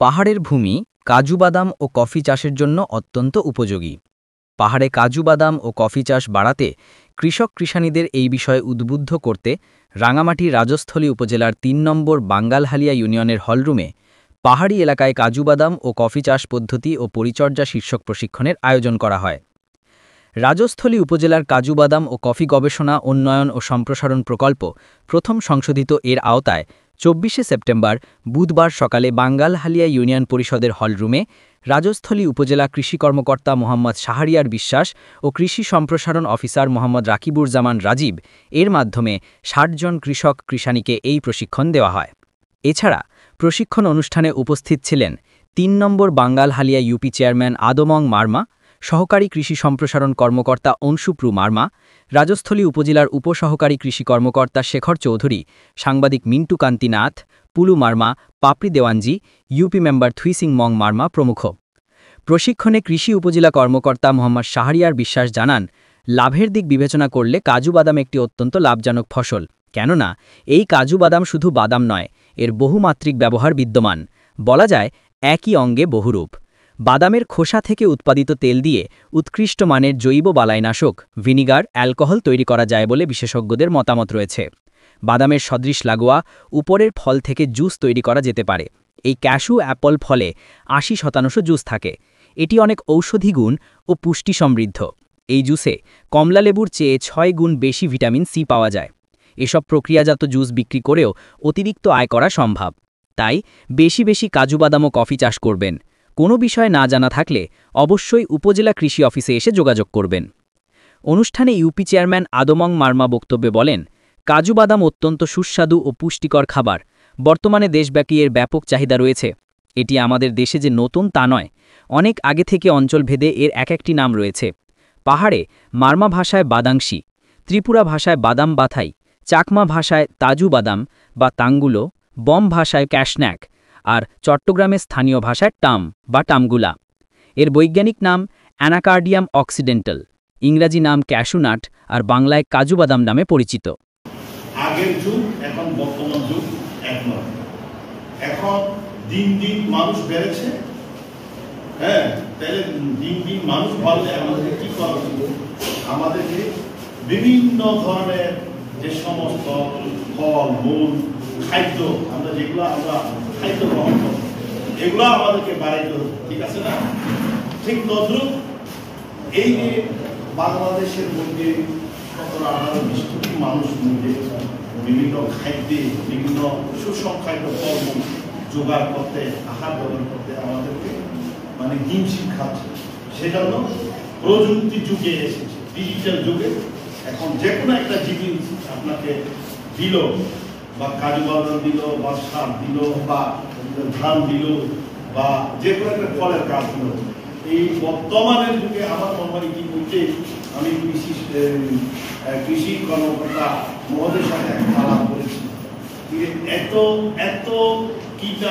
পাহাড়ের ভূমি কাজু বাদাম ও কফি চাষের জন্য অত্যন্ত উপযোগী। পাহাড়ে কাজু বাদাম ও কফি চাষ বাড়াতে কৃষক-কৃষানীদের এই বিষয়ে উদ্বুদ্ধ করতে রাঙামাটির রাজস্থলী উপজেলার ৩ নম্বর বাঙ্গালহালিয়া ইউনিয়নের হলরুমে পাহাড়ি এলাকায় কাজু বাদাম ও কফি চাষ পদ্ধতি ও পরিচর্যা শীর্ষক প্রশিক্ষণের আয়োজন করা হয়। রাজস্থলী উপজেলার কাজু বাদাম ও কফি গবেষণা উন্নয়ন ও সম্প্রসারণ প্রকল্প প্রথম সংশোধিত এর আওতায় ২৪শে সেপ্টেম্বর বুধবার সকালে বাঙ্গালহালিয়া ইউনিয়ন পরিষদের হলরুমে রাজস্থলী উপজেলা কৃষি কর্মকর্তা মোহাম্মদ শাহরিয়ার বিশ্বাস ও কৃষি সম্প্রসারণ অফিসার মোহাম্মদ রাকিবুজ্জামান রাজীব এর মাধ্যমে ৬০ জন কৃষক-কৃষানীকে এই প্রশিক্ষণ দেওয়া হয়। এছাড়া প্রশিক্ষণ অনুষ্ঠানে উপস্থিত ছিলেন ৩ নম্বর বাঙ্গালহালিয়া ইউপি চেয়ারম্যান আদমং মারমা, সহকারী কৃষি সম্প্রসারণ কর্মকর্তা অংশুপ্রু মারমা, রাজস্থলী উপজেলার উপসহকারী কৃষি কর্মকর্তা শেখর চৌধুরী, সাংবাদিক মিন্টু কান্তি নাথ, পুলু মারমা, পাপড়ি দেওয়ানজি, ইউপি মেম্বার থুইসিং মং মারমা প্রমুখ। প্রশিক্ষণে কৃষি উপজেলা কর্মকর্তা মোহাম্মদ শাহরিয়ার বিশ্বাস জানান, লাভের দিক বিবেচনা করলে কাজু বাদাম একটি অত্যন্ত লাভজনক ফসল, কেননা এই কাজু বাদাম শুধু বাদাম নয়, এর বহুমাত্রিক ব্যবহার বিদ্যমান। বলা যায় একই অঙ্গে বহুরূপ। বাদামের খোসা থেকে উৎপাদিত তেল দিয়ে উৎকৃষ্ট মানের জৈব বালাইনাশক, ভিনিগার, অ্যালকোহল তৈরি করা যায় বলে বিশেষজ্ঞদের মতামত রয়েছে। বাদামের সদৃশ লাগোয়া উপরের ফল থেকে জুস তৈরি করা যেতে পারে। এই ক্যাশু অ্যাপল ফলে ৮০% জুস থাকে। এটি অনেক ঔষধি গুণ ও পুষ্টি সমৃদ্ধ। এই জুসে কমলালেবুর চেয়ে ৬ গুণ বেশি ভিটামিন সি পাওয়া যায়। এসব প্রক্রিয়াজাত জুস বিক্রি করেও অতিরিক্ত আয় করা সম্ভব। তাই বেশি বেশি কাজু বাদাম ও কফি চাষ করবেন। কোনো বিষয় না জানা থাকলে অবশ্যই উপজেলা কৃষি অফিসে এসে যোগাযোগ করবেন। অনুষ্ঠানে ইউপি চেয়ারম্যান আদমং মারমা বক্তব্যে বলেন, কাজু বাদাম অত্যন্ত সুস্বাদু ও পুষ্টিকর খাবার। বর্তমানে দেশব্যাপী এর ব্যাপক চাহিদা রয়েছে। এটি আমাদের দেশে যে নতুন তা নয়, অনেক আগে থেকে অঞ্চলভেদে এর এক একটি নাম রয়েছে। পাহাড়ে মারমা ভাষায় বাদাংশি, ত্রিপুরা ভাষায় বাদাম বাথাই, চাকমা ভাষায় তাজু বাদাম বা তাঙ্গুলো, বম ভাষায় ক্যাশন্যাক, আর চট্টগ্রামের স্থানীয় ভাষায় টাম বা টামগুলা। এর বৈজ্ঞানিক নাম অ্যানাকার্ডিয়াম অক্সিডেন্টাল, ইংরাজি নাম ক্যাশুনাট, আর বাংলায় কাজু বাদাম নামে পরিচিত। আগের যুগ এখন বর্তমান যুগ এক নয়। এখন দিন দিন মানুষ বেড়েছে, হ্যাঁ, তাহলে দিন দিন মানুষ বাড়লে আমাদের কি করা উচিত? আমাদেরকে বিভিন্ন ধরনের যে সমস্ত ফল মূল খাদ্য আমরা খাদ্য গ্রহণ করব, এগুলো আমাদেরকে বাড়াইতে হবে, ঠিক আছে না? ঠিক তদ্রুপ এই যে বাংলাদেশের মধ্যে ১৭-১৮-২০ কোটি মানুষ মধ্যে বিভিন্ন খাদ্যে বিভিন্ন সুষম খাদ্য ফলমূল জোগাড় করতে, আহার গ্রহণ করতে আমাদেরকে মানে হিমশিম খাচ্ছে। সেজন্য প্রযুক্তি যুগে এসেছে, ডিজিটাল যুগে। এখন যে কোনো একটা জিনিস আপনাকে দিল, বা কাজু বাদাম দিল, বা শাক দিল, বা ধান দিল, বা যে কোনো একটা ফলের গাছ দিল, এই বর্তমানের যুগে আমার কোম্পানি কি করছে, আমি কৃষি কর্মকর্তা মহোদয়ের সাথে আলাপ করেছি। এত কীটা